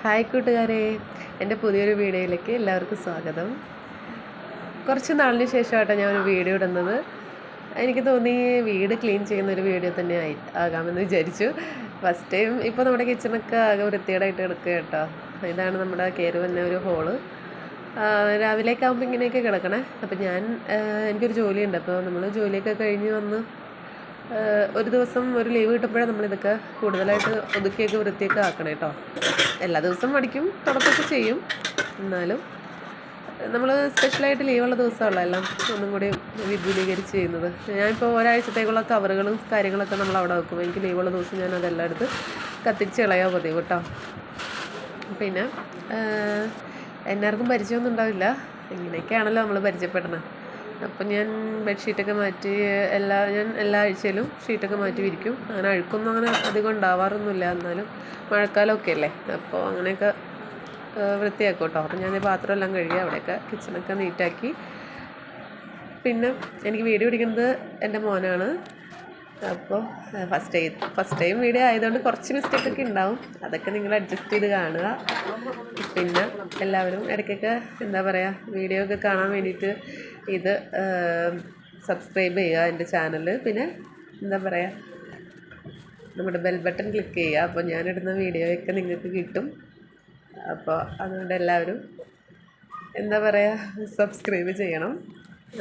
Hi കൂട്ടുകാരെ, എൻ്റെ പുതിയൊരു വീഡിയോയിലേക്ക് എല്ലാവർക്കും സ്വാഗതം. കുറച്ച് നാളിന് ശേഷമായിട്ടാണ് ഞാൻ ഒരു വീഡിയോ ഇടുന്നത്. എനിക്ക് തോന്നി വീട് ക്ലീൻ ചെയ്യുന്നൊരു വീഡിയോ തന്നെ ആകാമെന്ന് വിചാരിച്ചു. ഫസ്റ്റ് ടൈം ഇപ്പോൾ നമ്മുടെ കിച്ചണൊക്കെ ആകെ വൃത്തികേടായിട്ട് കിടക്കുക കേട്ടോ. ഇതാണ് നമ്മുടെ കയറി വന്ന ഒരു ഹോള്. രാവിലേക്ക് ആകുമ്പോൾ ഇങ്ങനെയൊക്കെ കിടക്കണേ. അപ്പം എനിക്കൊരു ജോലിയുണ്ട്. അപ്പോൾ നമ്മൾ ജോലിയൊക്കെ കഴിഞ്ഞ് വന്ന് ഒരു ദിവസം ഒരു ലീവ് കിട്ടുമ്പോഴേ നമ്മളിതൊക്കെ കൂടുതലായിട്ട് ഒതുക്കിയൊക്കെ വൃത്തിയൊക്കെ ആക്കണം കേട്ടോ. എല്ലാ ദിവസവും മടിക്കും, തുടക്കമൊക്കെ ചെയ്യും. എന്നാലും നമ്മൾ സ്പെഷ്യലായിട്ട് ലീവുള്ള ദിവസമുള്ള എല്ലാം ഒന്നും കൂടി വിപുലീകരിച്ച് ചെയ്യുന്നത്. ഞാനിപ്പോൾ ഒരാഴ്ചത്തേക്കുള്ള കവറുകളും കാര്യങ്ങളൊക്കെ നമ്മൾ അവിടെ വെക്കും. എനിക്ക് ലീവുള്ള ദിവസം ഞാൻ അതെല്ലാം എടുത്ത് കത്തിച്ച് കളയാൻ പതിവ് കേട്ടോ. പിന്നെ എല്ലാവർക്കും പരിചയമൊന്നും ഉണ്ടാവില്ല, ഇങ്ങനെയൊക്കെയാണല്ലോ നമ്മൾ പരിചയപ്പെടുന്നത്. അപ്പം ഞാൻ ബെഡ്ഷീറ്റൊക്കെ മാറ്റി ഞാൻ എല്ലാ ആഴ്ചയിലും ഷീറ്റൊക്കെ മാറ്റി വിരിക്കും. അങ്ങനെ അഴുക്കൊന്നും അങ്ങനെ അധികം ഉണ്ടാവാറൊന്നുമില്ല. എന്നാലും മഴക്കാലമൊക്കെ അല്ലേ, അപ്പോൾ അങ്ങനെയൊക്കെ വൃത്തിയാക്കും കേട്ടോ. അപ്പം ഞാൻ പാത്രമെല്ലാം കഴുകി അവിടെയൊക്കെ കിച്ചണൊക്കെ നീറ്റാക്കി. പിന്നെ എനിക്ക് വീഡിയോ പിടിക്കുന്നത് എൻ്റെ മോനാണ്. അപ്പോൾ ഫസ്റ്റ് ടൈം വീഡിയോ ആയതുകൊണ്ട് കുറച്ച് മിസ്റ്റേക്കൊക്കെ ഉണ്ടാവും. അതൊക്കെ നിങ്ങൾ അഡ്ജസ്റ്റ് ചെയ്ത് കാണുക. പിന്നെ എല്ലാവരും ഇടയ്ക്കൊക്കെ എന്താ പറയുക, വീഡിയോ ഒക്കെ കാണാൻ വേണ്ടിയിട്ട് ഇത് സബ്സ്ക്രൈബ് ചെയ്യുക എൻ്റെ ചാനൽ. പിന്നെ എന്താ പറയുക, നമ്മുടെ ബെൽ ബട്ടൺ ക്ലിക്ക് ചെയ്യുക. അപ്പോൾ ഞാനിടുന്ന വീഡിയോയൊക്കെ നിങ്ങൾക്ക് കിട്ടും. അപ്പോൾ അതുകൊണ്ട് എല്ലാവരും എന്താ പറയുക, സബ്സ്ക്രൈബ് ചെയ്യണം.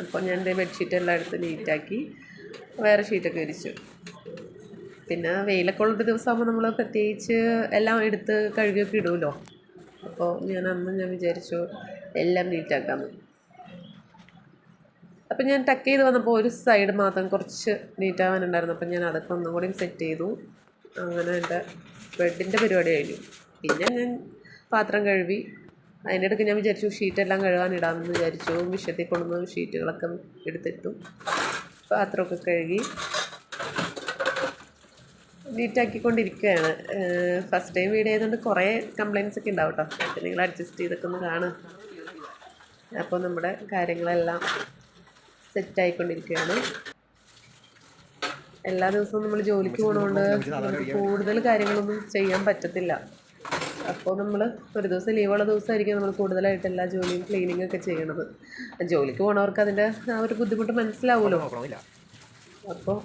അപ്പോൾ ഞാൻ എൻ്റെ ബെഡ്ഷീറ്റ് എല്ലാം എടുത്ത് നീറ്റാക്കി വേറെ ഷീറ്റൊക്കെ വിരിച്ചു. പിന്നെ വെയിലൊക്കെ ഉള്ളൊരു ദിവസമാകുമ്പോൾ നമ്മൾ പ്രത്യേകിച്ച് എല്ലാം എടുത്ത് കഴുകിയൊക്കെ ഇടുമല്ലോ. അപ്പോൾ ഞാൻ വിചാരിച്ചു എല്ലാം നീറ്റാക്കാമെന്ന്. അപ്പം ഞാൻ ടക്ക് ചെയ്ത് വന്നപ്പോൾ ഒരു സൈഡ് മാത്രം കുറച്ച് നീറ്റാവാനുണ്ടായിരുന്നു. അപ്പം ഞാൻ അതൊക്കെ ഒന്നും കൂടി സെറ്റ് ചെയ്തു. അങ്ങനെ എൻ്റെ ബെഡിൻ്റെ പരിപാടി കഴിഞ്ഞു. പിന്നെ ഞാൻ പാത്രം കഴുകി. അതിൻ്റെ ഇടയ്ക്ക് ഞാൻ വിചാരിച്ചു ഷീറ്റെല്ലാം കഴുകാനിടാമെന്ന് വിചാരിച്ചു. വിഷയത്തിൽ കൊണ്ടുവന്ന് ഷീറ്റുകളൊക്കെ എടുത്തിട്ടു. പാത്രമൊക്കെ കഴുകി നീറ്റാക്കിക്കൊണ്ടിരിക്കുകയാണ്. ഫസ്റ്റ് ടൈം വീഡിയോ ആയതുകൊണ്ട് കുറേ കംപ്ലയിൻറ്റ്സ് ഒക്കെ ഉണ്ടാവും കേട്ടോ. അപ്പോൾ നിങ്ങൾ അഡ്ജസ്റ്റ് ചെയ്തൊക്കെ ഒന്ന് കാണുക. അപ്പോൾ നമ്മുടെ കാര്യങ്ങളെല്ലാം സെറ്റായിക്കൊണ്ടിരിക്കുകയാണ്. എല്ലാ ദിവസവും നമ്മൾ ജോലിക്ക് പോകുന്നതുകൊണ്ട് നമുക്ക് കൂടുതൽ കാര്യങ്ങളൊന്നും ചെയ്യാൻ പറ്റത്തില്ല. അപ്പോൾ നമ്മൾ ഒരു ദിവസം ലീവുള്ള ദിവസമായിരിക്കും നമ്മൾ കൂടുതലായിട്ട് എല്ലാ ജോലിയും ക്ലീനിങ് ഒക്കെ ചെയ്യണത്. ജോലിക്ക് പോകുന്നവർക്ക് അതിൻ്റെ ആ ഒരു ബുദ്ധിമുട്ട് മനസ്സിലാവുമല്ലോ. അപ്പോൾ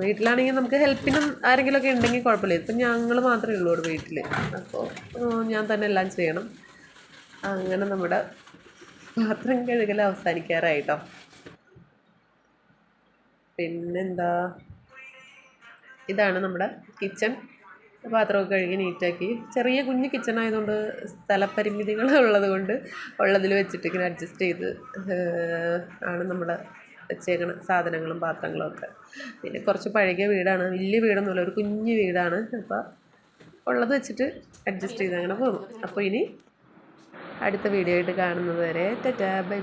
വീട്ടിലാണെങ്കിൽ നമുക്ക് ഹെൽപ്പിനും ആരെങ്കിലുമൊക്കെ ഉണ്ടെങ്കിൽ കുഴപ്പമില്ല. ഇപ്പം ഞങ്ങൾ മാത്രമേ ഉള്ളൂ ഇവിടെ വീട്ടിൽ. അപ്പോൾ ഞാൻ തന്നെ എല്ലാം ചെയ്യണം. അങ്ങനെ നമ്മുടെ പാത്രം കഴുകൽ അവസാനിക്കാറായിട്ടോ. പിന്നെന്താ, ഇതാണ് നമ്മുടെ കിച്ചൺ. പാത്രമൊക്കെ കഴുകി നീറ്റാക്കി. ചെറിയ കുഞ്ഞ് കിച്ചൺ ആയതുകൊണ്ട് സ്ഥലപരിമിതികൾ ഉള്ളത് കൊണ്ട് ഉള്ളതിൽ വെച്ചിട്ട് ഇങ്ങനെ അഡ്ജസ്റ്റ് ചെയ്ത് ആണ് നമ്മുടെ വെച്ചേക്കണ സാധനങ്ങളും പാത്രങ്ങളും ഒക്കെ. പിന്നെ കുറച്ച് പഴകിയ വീടാണ്, വലിയ വീടൊന്നുമില്ല, ഒരു കുഞ്ഞു വീടാണ്. അപ്പോൾ ഉള്ളത് വെച്ചിട്ട് അഡ്ജസ്റ്റ് ചെയ്ത് അങ്ങനെ പോകുന്നു. അപ്പോൾ ഇനി അടുത്ത വീഡിയോ ആയിട്ട് കാണുന്നത് വരെ ടാറ്റാ ബൈ.